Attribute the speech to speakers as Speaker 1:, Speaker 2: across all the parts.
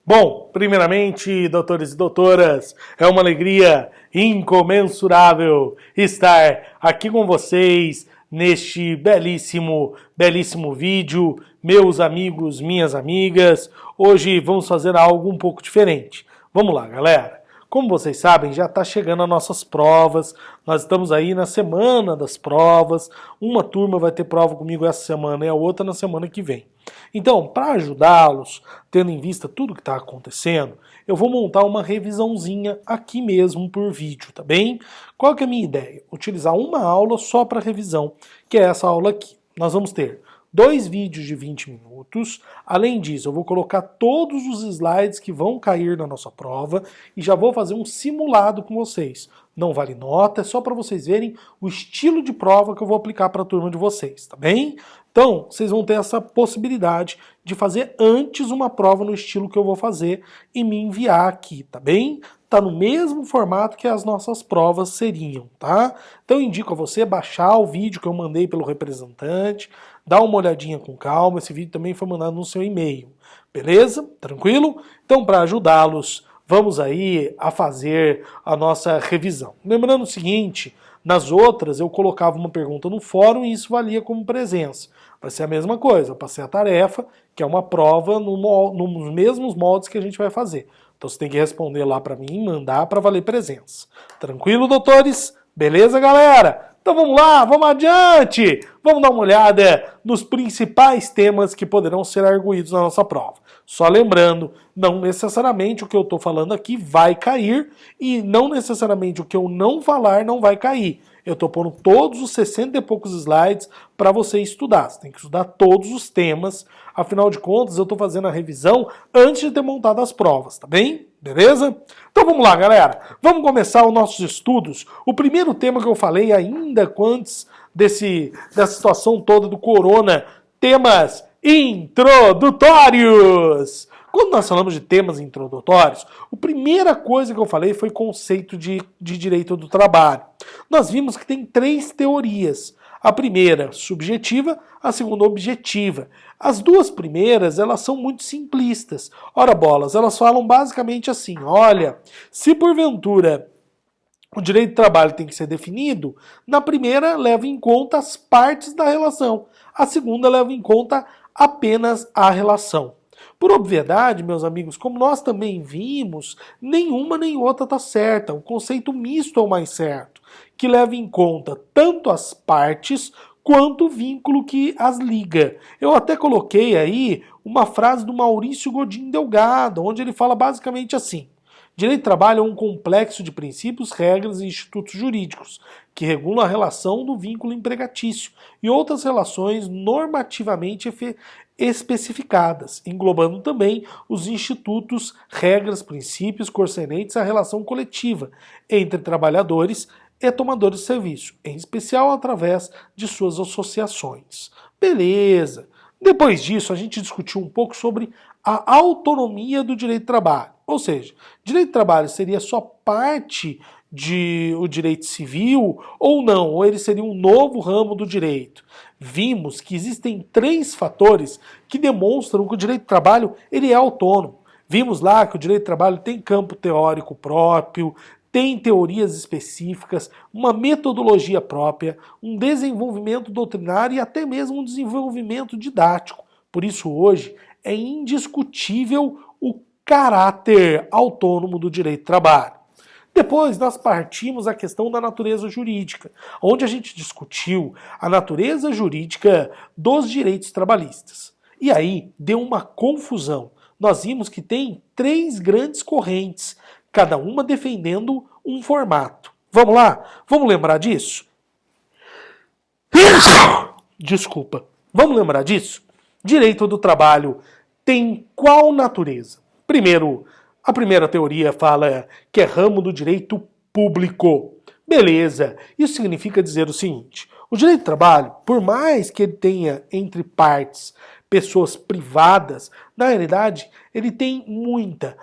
Speaker 1: Bom, primeiramente, doutores e doutoras, é uma alegria incomensurável estar aqui com vocês neste belíssimo vídeo, meus amigos, minhas amigas. Hoje vamos fazer algo um pouco diferente. Vamos lá, galera. Como vocês sabem, já está chegando as nossas provas, nós estamos aí na semana das provas, uma turma vai ter prova comigo essa semana e a outra na semana que vem. Então, para ajudá-los, tendo em vista tudo que está acontecendo, eu vou montar uma revisãozinha aqui mesmo por vídeo, tá bem? Qual que é a minha ideia? Utilizar uma aula só para revisão, que é essa aula aqui. Nós vamos ter 2 vídeos de 20 minutos. Além disso, eu vou colocar todos os slides que vão cair na nossa prova e já vou fazer um simulado com vocês. Não vale nota, é só para vocês verem o estilo de prova que eu vou aplicar para a turma de vocês, tá bem? Então, vocês vão ter essa possibilidade de fazer antes uma prova no estilo que eu vou fazer e me enviar aqui, tá bem? Tá no mesmo formato que as nossas provas seriam, tá? Então eu indico a você baixar o vídeo que eu mandei pelo representante, dar uma olhadinha com calma, esse vídeo também foi mandado no seu e-mail, beleza? Tranquilo? Então, para ajudá-los, vamos aí a fazer a nossa revisão. Lembrando o seguinte, nas outras eu colocava uma pergunta no fórum e isso valia como presença. Vai ser a mesma coisa, eu passei a tarefa, que é uma prova nos mesmos moldes que a gente vai fazer. Então você tem que responder lá para mim, mandar para valer presença. Tranquilo, doutores? Beleza, galera? Então vamos lá, vamos adiante! Vamos dar uma olhada nos principais temas que poderão ser arguídos na nossa prova. Só lembrando, não necessariamente o que eu estou falando aqui vai cair e não necessariamente o que eu não falar não vai cair. Eu estou pondo todos os 60 e poucos slides para você estudar. Você tem que estudar todos os temas. Afinal de contas, eu estou fazendo a revisão antes de ter montado as provas, tá bem? Beleza? Então vamos lá, galera. Vamos começar os nossos estudos. O primeiro tema que eu falei ainda antes dessa situação toda do corona, temas introdutórios. Quando nós falamos de temas introdutórios, a primeira coisa que eu falei foi conceito de direito do trabalho. Nós vimos que tem 3 teorias. A primeira, subjetiva, a segunda, objetiva. As 2 primeiras, elas são muito simplistas. Ora bolas, elas falam basicamente assim, olha, se porventura o direito do trabalho tem que ser definido, na primeira leva em conta as partes da relação, a segunda leva em conta apenas a relação. Por obviedade, meus amigos, como nós também vimos, nenhuma nem outra está certa. O conceito misto é o mais certo, que leva em conta tanto as partes quanto o vínculo que as liga. Eu até coloquei aí uma frase do Maurício Godinho Delgado, onde ele fala basicamente assim: direito do trabalho é um complexo de princípios, regras e institutos jurídicos que regulam a relação do vínculo empregatício e outras relações normativamente especificadas, englobando também os institutos, regras, princípios concernentes à relação coletiva entre trabalhadores e tomadores de serviço, em especial através de suas associações. Beleza. Depois disso, a gente discutiu um pouco sobre a autonomia do direito do trabalho. Ou seja, direito do trabalho seria só parte do direito civil ou não? Ou ele seria um novo ramo do direito? Vimos que existem 3 fatores que demonstram que o direito do trabalho ele é autônomo. Vimos lá que o direito do trabalho tem campo teórico próprio, tem teorias específicas, uma metodologia própria, um desenvolvimento doutrinário e até mesmo um desenvolvimento didático. Por isso, hoje, é indiscutível o caráter autônomo do direito do trabalho. Depois nós partimos a questão da natureza jurídica, onde a gente discutiu a natureza jurídica dos direitos trabalhistas. E aí deu uma confusão. Nós vimos que tem 3 grandes correntes, cada uma defendendo um formato. Vamos lá? Vamos lembrar disso? Desculpa. Vamos lembrar disso? Direito do trabalho tem qual natureza? Primeiro, a primeira teoria fala que é ramo do direito público. Beleza, isso significa dizer o seguinte: o direito do trabalho, por mais que ele tenha entre partes pessoas privadas, na realidade ele tem muita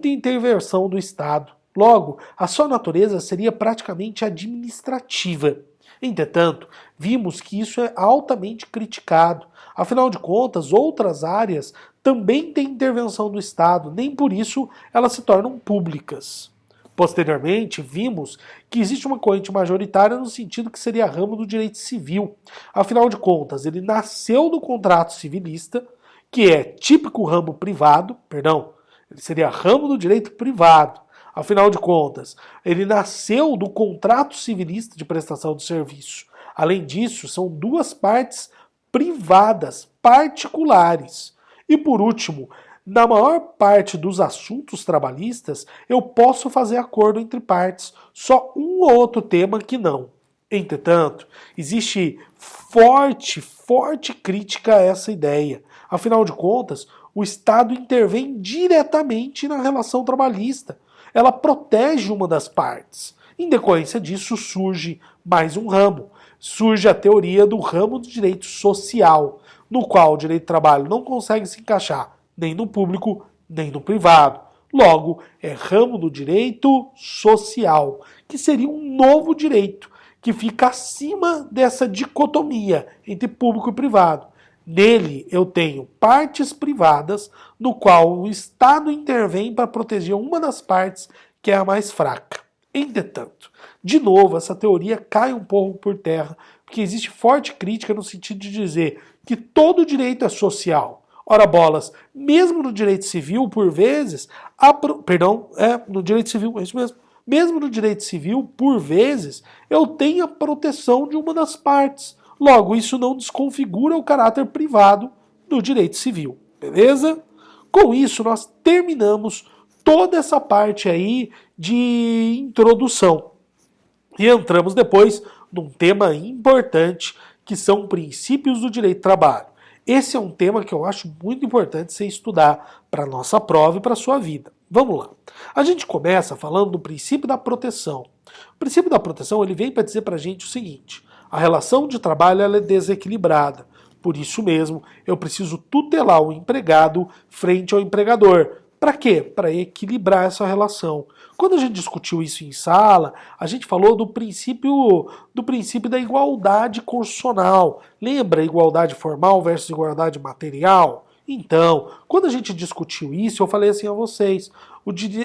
Speaker 1: intervenção do Estado. Logo, a sua natureza seria praticamente administrativa. Entretanto, vimos que isso é altamente criticado. Afinal de contas, outras áreas também têm intervenção do Estado, nem por isso elas se tornam públicas. Posteriormente, vimos que existe uma corrente majoritária no sentido que seria ramo do direito civil. Afinal de contas, ele nasceu do contrato civilista, que é típico ramo privado, ele seria ramo do direito privado. Afinal de contas, ele nasceu do contrato civilista de prestação de serviço. Além disso, são duas partes privadas, particulares. E por último, na maior parte dos assuntos trabalhistas, eu posso fazer acordo entre partes, só um ou outro tema que não. Entretanto, existe forte crítica a essa ideia. Afinal de contas, o Estado intervém diretamente na relação trabalhista. Ela protege uma das partes. Em decorrência disso, surge mais um ramo. Surge a teoria do ramo do direito social, no qual o direito do trabalho não consegue se encaixar nem no público, nem no privado. Logo, é ramo do direito social, que seria um novo direito, que fica acima dessa dicotomia entre público e privado. Nele, eu tenho partes privadas, no qual o Estado intervém para proteger uma das partes que é a mais fraca. Entretanto, de novo, essa teoria cai um pouco por terra, porque existe forte crítica no sentido de dizer que todo direito é social. Ora bolas, mesmo no direito civil, por vezes, no direito civil, é isso mesmo. Mesmo no direito civil, por vezes, eu tenho a proteção de uma das partes. Logo, isso não desconfigura o caráter privado do direito civil, beleza? Com isso, nós terminamos toda essa parte aí de introdução. E entramos depois num tema importante, que são princípios do direito do trabalho. Esse é um tema que eu acho muito importante você estudar para a nossa prova e para a sua vida. Vamos lá. A gente começa falando do princípio da proteção. O princípio da proteção ele vem para dizer para a gente o seguinte: a relação de trabalho ela é desequilibrada. Por isso mesmo, eu preciso tutelar o empregado frente ao empregador. Para quê? Para equilibrar essa relação. Quando a gente discutiu isso em sala, a gente falou do princípio da igualdade constitucional. Lembra igualdade formal versus igualdade material? Então, quando a gente discutiu isso, eu falei assim a vocês,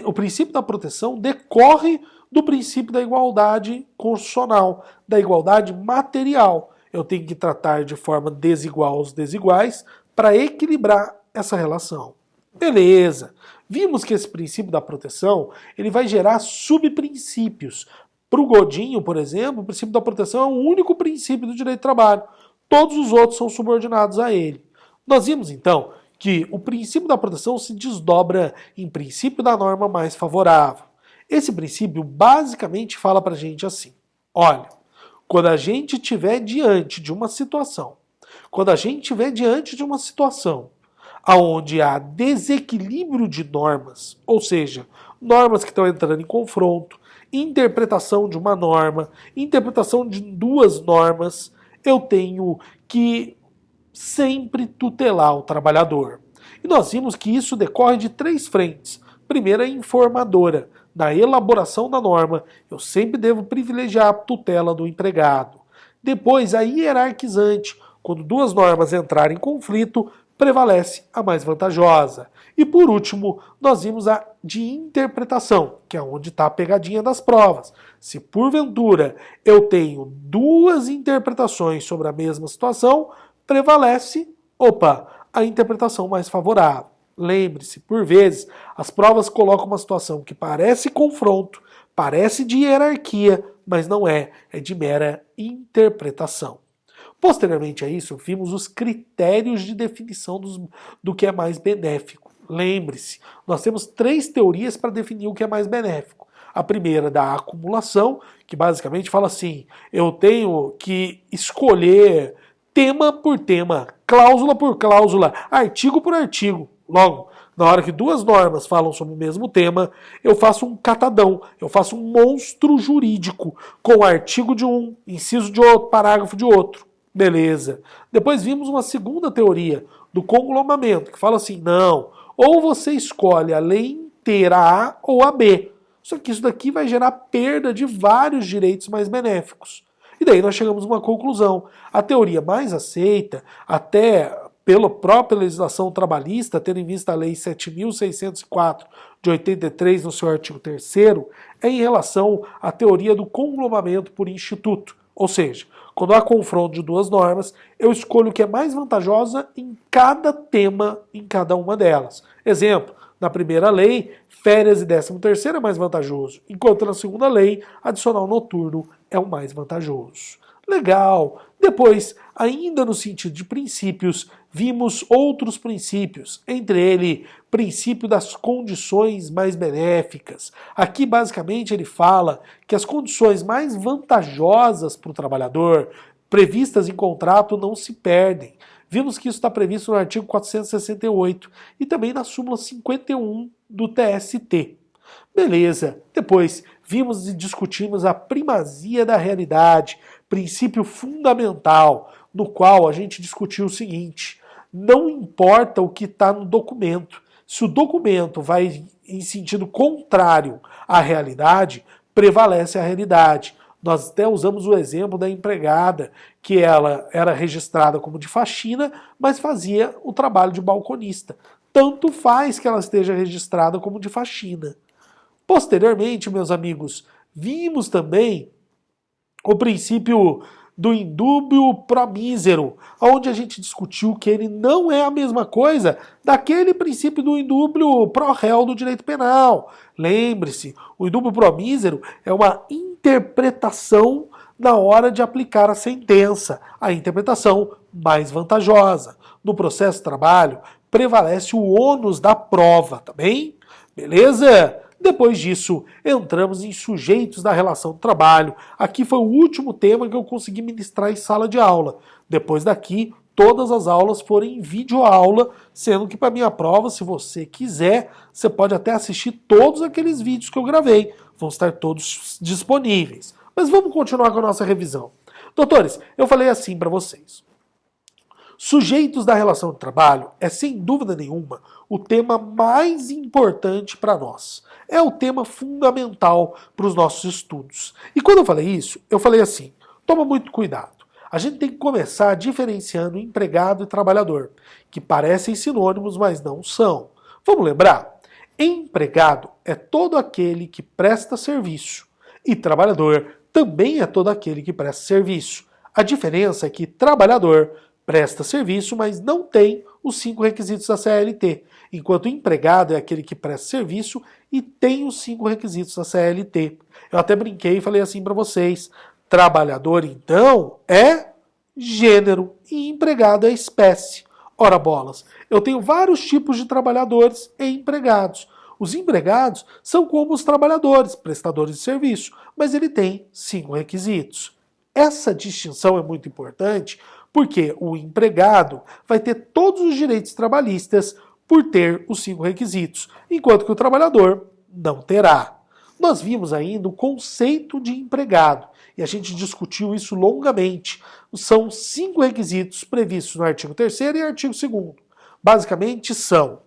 Speaker 1: o princípio da proteção decorre do princípio da igualdade constitucional, da igualdade material. Eu tenho que tratar de forma desigual os desiguais para equilibrar essa relação. Beleza. Vimos que esse princípio da proteção ele vai gerar subprincípios. Para o Godinho, por exemplo, o princípio da proteção é o único princípio do direito do trabalho. Todos os outros são subordinados a ele. Nós vimos, então, que o princípio da proteção se desdobra em princípio da norma mais favorável. Esse princípio basicamente fala para a gente assim: olha, quando a gente estiver diante de uma situação, onde há desequilíbrio de normas, ou seja, normas que estão entrando em confronto, interpretação de uma norma, interpretação de duas normas, eu tenho que sempre tutelar o trabalhador. E nós vimos que isso decorre de três frentes. Primeira, a informadora. Na elaboração da norma, eu sempre devo privilegiar a tutela do empregado. Depois, a hierarquizante. Quando duas normas entrarem em conflito, prevalece a mais vantajosa. E por último, nós vimos a de interpretação, que é onde está a pegadinha das provas. Se porventura eu tenho duas interpretações sobre a mesma situação, prevalece, a interpretação mais favorável. Lembre-se, por vezes, as provas colocam uma situação que parece confronto, parece de hierarquia, mas não é de mera interpretação. Posteriormente a isso, vimos os critérios de definição do que é mais benéfico. Lembre-se, nós temos três teorias para definir o que é mais benéfico. A primeira da acumulação, que basicamente fala assim, eu tenho que escolher tema por tema, cláusula por cláusula, artigo por artigo. Logo, na hora que duas normas falam sobre o mesmo tema, eu faço um catadão, eu faço um monstro jurídico, com artigo de um, inciso de outro, parágrafo de outro. Beleza. Depois vimos uma segunda teoria, do conglomamento, que fala assim, não, ou você escolhe a lei inteira A ou a B. Só que isso daqui vai gerar perda de vários direitos mais benéficos. E daí nós chegamos a uma conclusão. A teoria mais aceita, até pela própria legislação trabalhista, tendo em vista a Lei 7.604 de 83, no seu artigo 3º, é em relação à teoria do conglomeramento por instituto. Ou seja, quando há confronto de duas normas, eu escolho o que é mais vantajosa em cada tema, em cada uma delas. Exemplo, na primeira lei, férias e 13º é mais vantajoso, enquanto na segunda lei, adicional noturno é o mais vantajoso. Legal! Depois, ainda no sentido de princípios, vimos outros princípios, entre eles, princípio das condições mais benéficas. Aqui, basicamente, ele fala que as condições mais vantajosas para o trabalhador, previstas em contrato, não se perdem. Vimos que isso está previsto no artigo 468 e também na súmula 51 do TST. Beleza. Depois, vimos e discutimos a primazia da realidade, princípio fundamental, no qual a gente discutiu o seguinte: não importa o que está no documento, se o documento vai em sentido contrário à realidade, prevalece a realidade. Nós até usamos o exemplo da empregada, que ela era registrada como de faxina, mas fazia o trabalho de balconista. Tanto faz que ela esteja registrada como de faxina. Posteriormente, meus amigos, vimos também o princípio do indúbio pro mísero, onde a gente discutiu que ele não é a mesma coisa daquele princípio do indúbio pro réu do direito penal. Lembre-se, o indúbio pro mísero é uma interpretação na hora de aplicar a sentença, a interpretação mais vantajosa. No processo de trabalho, prevalece o ônus da prova, tá bem? Beleza? Depois disso, entramos em sujeitos da relação de trabalho. Aqui foi o último tema que eu consegui ministrar em sala de aula. Depois daqui, todas as aulas foram em videoaula, sendo que para minha prova, se você quiser, você pode até assistir todos aqueles vídeos que eu gravei. Vão estar todos disponíveis. Mas vamos continuar com a nossa revisão. Doutores, eu falei assim para vocês. Sujeitos da relação de trabalho é, sem dúvida nenhuma, o tema mais importante para nós. É o tema fundamental para os nossos estudos. E quando eu falei isso, eu falei assim, toma muito cuidado. A gente tem que começar diferenciando empregado e trabalhador, que parecem sinônimos, mas não são. Vamos lembrar? Empregado é todo aquele que presta serviço e trabalhador também é todo aquele que presta serviço. A diferença é que trabalhador presta serviço, mas não tem os 5 requisitos da CLT, enquanto empregado é aquele que presta serviço e tem os 5 requisitos da CLT. Eu até brinquei e falei assim para vocês, trabalhador então é gênero e empregado é espécie. Ora bolas, eu tenho vários tipos de trabalhadores e empregados. Os empregados são como os trabalhadores, prestadores de serviço, mas ele tem 5 requisitos. Essa distinção é muito importante porque o empregado vai ter todos os direitos trabalhistas por ter os 5 requisitos, enquanto que o trabalhador não terá. Nós vimos ainda o conceito de empregado e a gente discutiu isso longamente. São 5 requisitos previstos no artigo 3º e artigo 2º. Basicamente são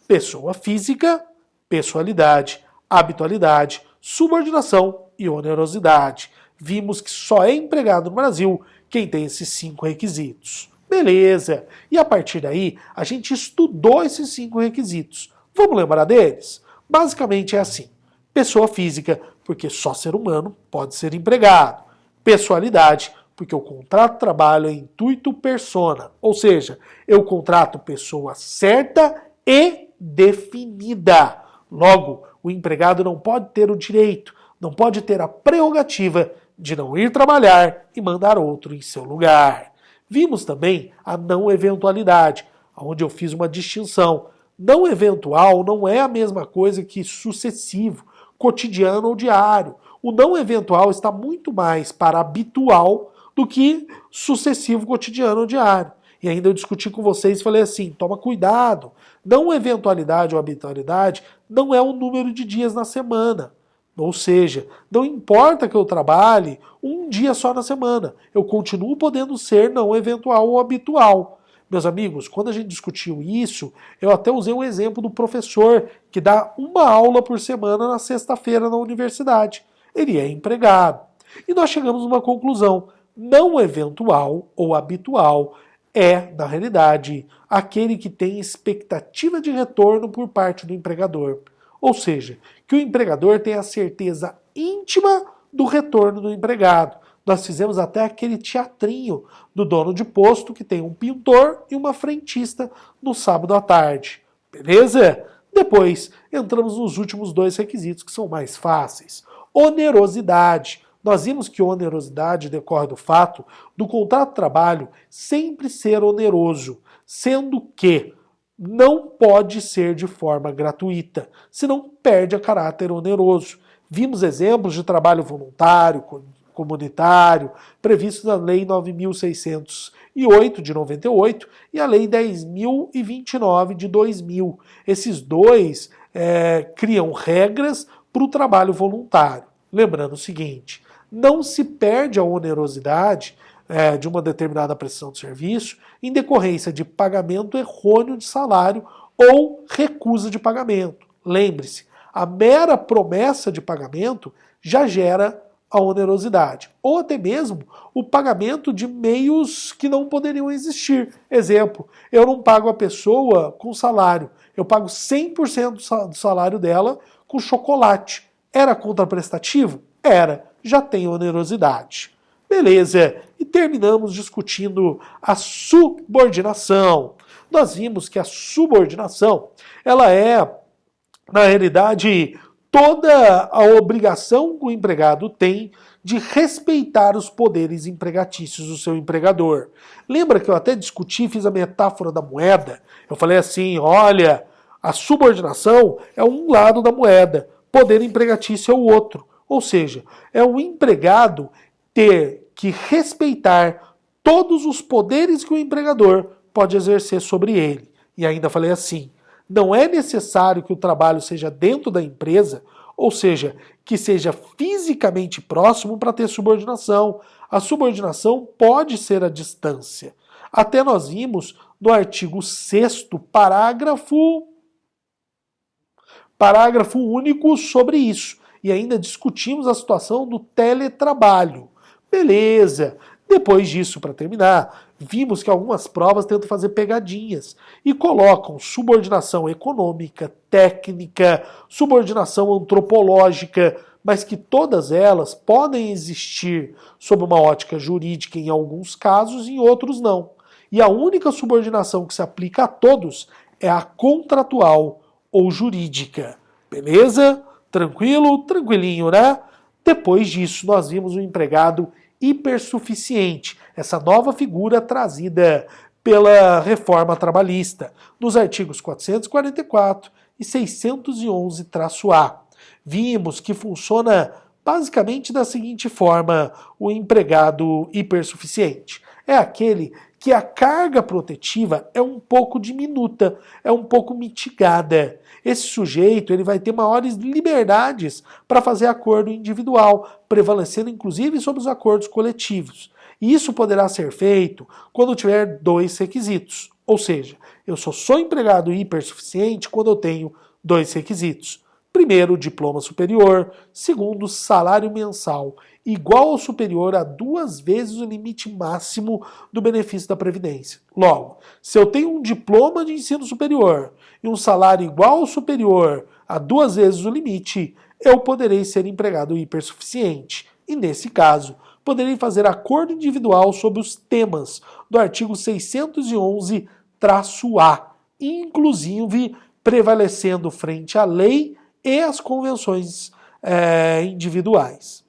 Speaker 1: pessoa física, pessoalidade, habitualidade, subordinação e onerosidade. Vimos que só é empregado no Brasil quem tem esses 5 requisitos. Beleza! E a partir daí, a gente estudou esses 5 requisitos. Vamos lembrar deles? Basicamente é assim. Pessoa física, porque só ser humano pode ser empregado. Pessoalidade, porque o contrato de trabalho é intuito persona, ou seja, eu contrato pessoa certa e definida. Logo, o empregado não pode ter o direito, não pode ter a prerrogativa de não ir trabalhar e mandar outro em seu lugar. Vimos também a não eventualidade, onde eu fiz uma distinção. Não eventual não é a mesma coisa que sucessivo, cotidiano ou diário. O não eventual está muito mais para habitual do que sucessivo, cotidiano ou diário. E ainda eu discuti com vocês e falei assim, toma cuidado, não eventualidade ou habitualidade não é o número de dias na semana. Ou seja, não importa que eu trabalhe um dia só na semana, eu continuo podendo ser não eventual ou habitual. Meus amigos, quando a gente discutiu isso, eu até usei um exemplo do professor que dá uma aula por semana na sexta-feira na universidade. Ele é empregado. E nós chegamos a uma conclusão. Não eventual ou habitual é, na realidade, aquele que tem expectativa de retorno por parte do empregador. Ou seja, que o empregador tem a certeza íntima do retorno do empregado. Nós fizemos até aquele teatrinho do dono de posto que tem um pintor e uma frentista no sábado à tarde. Beleza? Depois, entramos nos últimos dois requisitos que são mais fáceis. Onerosidade. Nós vimos que onerosidade decorre do fato do contrato de trabalho sempre ser oneroso, sendo que não pode ser de forma gratuita, senão perde a caráter oneroso. Vimos exemplos de trabalho voluntário, comunitário, previstos na Lei 9.608 de 98 e a Lei 10.029 de 2000. Esses dois criam regras para o trabalho voluntário. Lembrando o seguinte, não se perde a onerosidade de uma determinada prestação de serviço em decorrência de pagamento errôneo de salário ou recusa de pagamento. Lembre-se, a mera promessa de pagamento já gera a onerosidade, ou até mesmo o pagamento de meios que não poderiam existir. Exemplo, eu não pago a pessoa com salário, eu pago 100% do salário dela com chocolate. Era contraprestativo? Era, já tem onerosidade. Beleza, e terminamos discutindo a subordinação. Nós vimos que a subordinação, ela é, na realidade, toda a obrigação que o empregado tem de respeitar os poderes empregatícios do seu empregador. Lembra que eu até discuti, fiz a metáfora da moeda? Eu falei assim, olha, a subordinação é um lado da moeda, poder empregatício é o outro. Ou seja, é o empregado ter que respeitar todos os poderes que o empregador pode exercer sobre ele. E ainda falei assim, não é necessário que o trabalho seja dentro da empresa, ou seja, que seja fisicamente próximo para ter subordinação. A subordinação pode ser à distância. Até nós vimos no artigo 6º, parágrafo único sobre isso. E ainda discutimos a situação do teletrabalho. Beleza. Depois disso, para terminar, vimos que algumas provas tentam fazer pegadinhas e colocam subordinação econômica, técnica, subordinação antropológica, mas que todas elas podem existir sob uma ótica jurídica em alguns casos e em outros não. E a única subordinação que se aplica a todos é a contratual ou jurídica. Beleza? Tranquilo? Tranquilinho, né? Depois disso, nós vimos o empregado hipersuficiente, essa nova figura trazida pela reforma trabalhista, nos artigos 444 e 611-A. Vimos que funciona basicamente da seguinte forma o empregado hipersuficiente. É aquele que a carga protetiva é um pouco diminuta, é um pouco mitigada. Esse sujeito ele vai ter maiores liberdades para fazer acordo individual, prevalecendo inclusive sobre os acordos coletivos. E isso poderá ser feito quando tiver dois requisitos. Ou seja, eu só sou empregado hipersuficiente quando eu tenho dois requisitos. Primeiro, diploma superior. Segundo, salário mensal igual ou superior a 2 vezes o limite máximo do benefício da Previdência. Logo, se eu tenho um diploma de ensino superior e um salário igual ou superior a 2 vezes o limite, eu poderei ser empregado hipersuficiente. E nesse caso, poderei fazer acordo individual sobre os temas do artigo 611-A, inclusive prevalecendo frente à lei e às convenções individuais,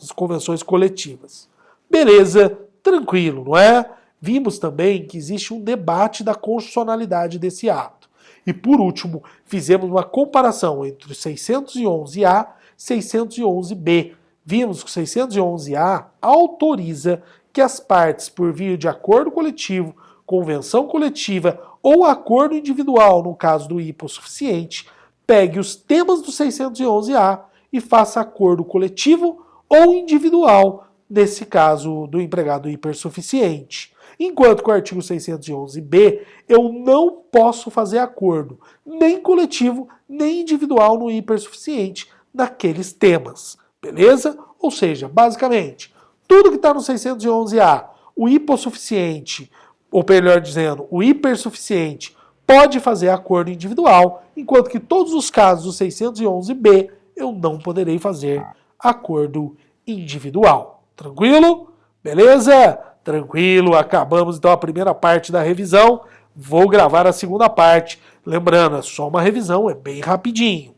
Speaker 1: as convenções coletivas. Beleza, tranquilo, não é? Vimos também que existe um debate da constitucionalidade desse ato. E por último, fizemos uma comparação entre o 611-A e 611-B. Vimos que o 611-A autoriza que as partes, por via de acordo coletivo, convenção coletiva ou acordo individual, no caso do hipossuficiente, pegue os temas do 611-A e faça acordo coletivo ou individual, nesse caso do empregado hipersuficiente. Enquanto que o artigo 611-B, eu não posso fazer acordo, nem coletivo, nem individual no hipersuficiente, naqueles temas. Beleza? Ou seja, basicamente, tudo que está no 611A, o hipossuficiente, ou melhor dizendo, o hipersuficiente, pode fazer acordo individual, enquanto que todos os casos do 611B eu não poderei fazer acordo individual. Tranquilo? Beleza? Tranquilo, acabamos então a primeira parte da revisão. Vou gravar a segunda parte. Lembrando, é só uma revisão, é bem rapidinho.